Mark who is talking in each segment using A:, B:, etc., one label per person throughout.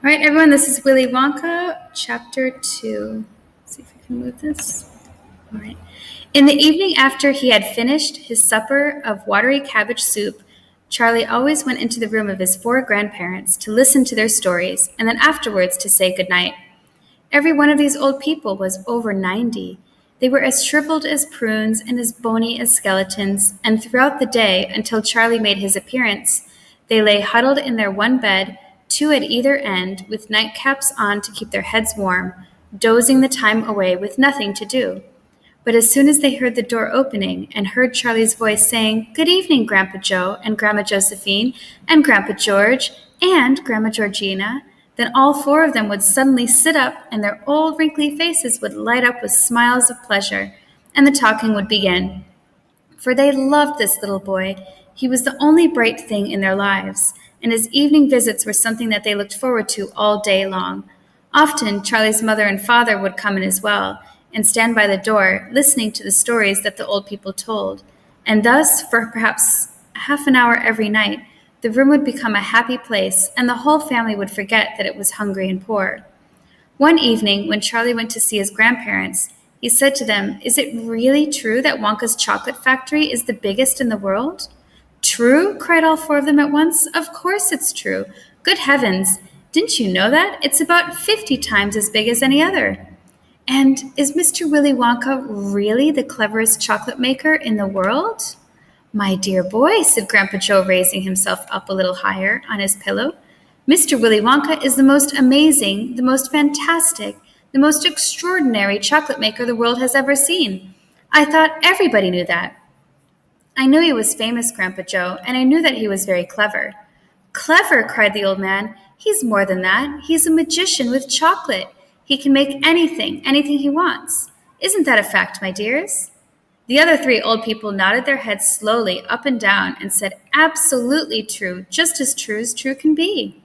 A: All right, everyone, this is Willy Wonka, Chapter 2. Let's see if I can move this. All right. In the evening after he had finished his supper of watery cabbage soup, Charlie always went into the room of his 4 grandparents to listen to their stories and then afterwards to say goodnight. Every one of these old people was over 90. They were as shriveled as prunes and as bony as skeletons, and throughout the day, until Charlie made his appearance, they lay huddled in their one bed, 2 at either end, with nightcaps on to keep their heads warm, dozing the time away with nothing to do. But as soon as they heard the door opening and heard Charlie's voice saying, "Good evening, Grandpa Joe and Grandma Josephine and Grandpa George and Grandma Georgina," then all 4 of them would suddenly sit up and their old wrinkly faces would light up with smiles of pleasure, and the talking would begin. For they loved this little boy. He was the only bright thing in their lives, and his evening visits were something that they looked forward to all day long. Often, Charlie's mother and father would come in as well, and stand by the door, listening to the stories that the old people told. And thus, for perhaps half an hour every night, the room would become a happy place, and the whole family would forget that it was hungry and poor. One evening, when Charlie went to see his grandparents, he said to them, "Is it really true that Wonka's chocolate factory is the biggest in the world?" "True?" cried all 4 of them at once. "Of course it's true. Good heavens! Didn't you know that? It's about 50 times as big as any other." "And is Mr. Willy Wonka really the cleverest chocolate maker in the world?" "My dear boy," said Grandpa Joe, raising himself up a little higher on his pillow, "Mr. Willy Wonka is the most amazing, the most fantastic, the most extraordinary chocolate maker the world has ever seen. I thought everybody knew that." "I knew he was famous, Grandpa Joe, and I knew that he was very clever." "Clever!" cried the old man. "He's more than that. He's a magician with chocolate. He can make anything he wants. Isn't that a fact, my dears?" The other 3 old people nodded their heads slowly up and down and said, "Absolutely true, just as true can be."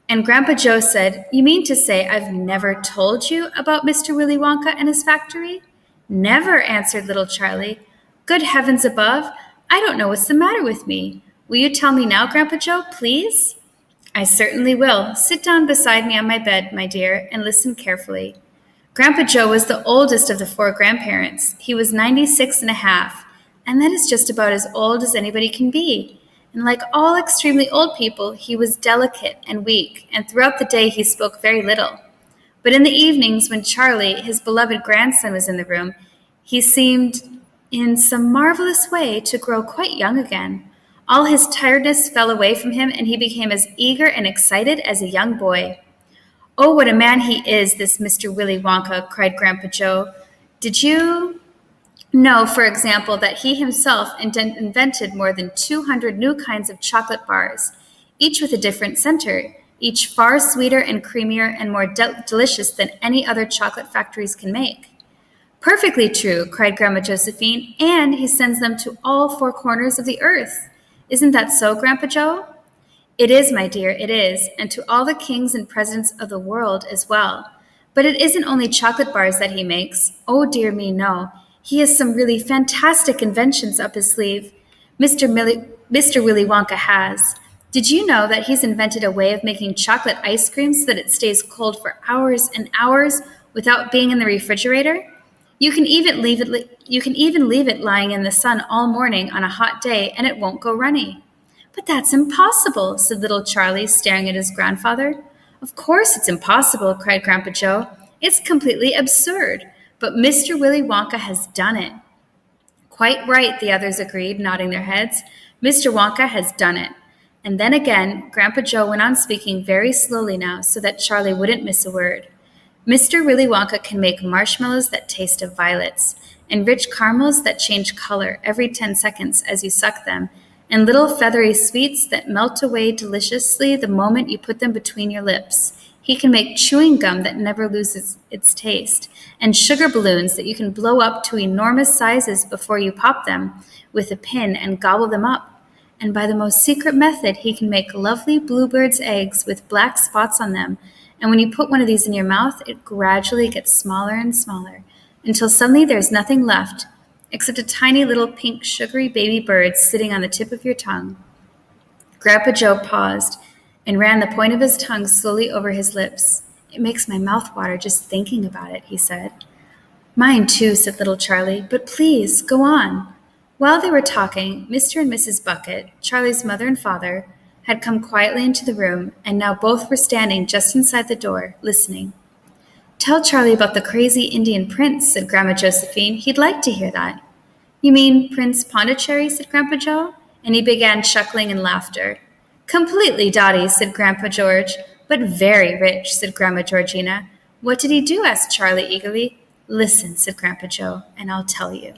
A: And Grandpa Joe said, "You mean to say I've never told you about Mr. Willy Wonka and his factory?" "Never," answered little Charlie. "Good heavens above, I don't know what's the matter with me. Will you tell me now, Grandpa Joe, please?" "I certainly will. Sit down beside me on my bed, my dear, and listen carefully." Grandpa Joe was the oldest of the 4 grandparents. He was 96 and a half, and that is just about as old as anybody can be. And like all extremely old people, he was delicate and weak, and throughout the day he spoke very little. But in the evenings, when Charlie, his beloved grandson, was in the room, he seemed, in some marvelous way, to grow quite young again. All his tiredness fell away from him, and he became as eager and excited as a young boy. "Oh, what a man he is, this Mr. Willy Wonka," cried Grandpa Joe. "Did you know, for example, that he himself invented more than 200 new kinds of chocolate bars, each with a different center, each far sweeter and creamier and more delicious than any other chocolate factories can make?" "Perfectly true," cried Grandma Josephine, "and he sends them to all 4 corners of the earth. Isn't that so, Grandpa Joe?" "It is, my dear, it is, and to all the kings and presidents of the world as well. But it isn't only chocolate bars that he makes. Oh, dear me, no. He has some really fantastic inventions up his sleeve. Mr. Willy Wonka has. Did you know that he's invented a way of making chocolate ice cream so that it stays cold for hours and hours without being in the refrigerator? You can even leave it lying in the sun all morning on a hot day and it won't go runny." "But that's impossible," said little Charlie, staring at his grandfather. "Of course it's impossible," cried Grandpa Joe. "It's completely absurd. But Mr. Willy Wonka has done it." "Quite right," the others agreed, nodding their heads. "Mr. Wonka has done it." And then again, Grandpa Joe went on speaking very slowly now so that Charlie wouldn't miss a word. "Mr. Willy Wonka can make marshmallows that taste of violets, and rich caramels that change color every 10 seconds as you suck them, and little feathery sweets that melt away deliciously the moment you put them between your lips. He can make chewing gum that never loses its taste, and sugar balloons that you can blow up to enormous sizes before you pop them with a pin and gobble them up. And by the most secret method, he can make lovely bluebirds' eggs with black spots on them, and when you put one of these in your mouth, it gradually gets smaller and smaller, until suddenly there's nothing left except a tiny little pink sugary baby bird sitting on the tip of your tongue." Grandpa Joe paused, and ran the point of his tongue slowly over his lips. "It makes my mouth water just thinking about it," he said. "Mine too," said little Charlie, "but please, go on." While they were talking, Mr. and Mrs. Bucket, Charlie's mother and father, had come quietly into the room, and now both were standing just inside the door, listening. "Tell Charlie about the crazy Indian prince," said Grandma Josephine. "He'd like to hear that." "You mean Prince Pondicherry?" said Grandpa Joe, and he began chuckling in laughter. "Completely dotty," said Grandpa George. "But very rich," said Grandma Georgina. "What did he do?" asked Charlie eagerly. "Listen," said Grandpa Joe, "and I'll tell you."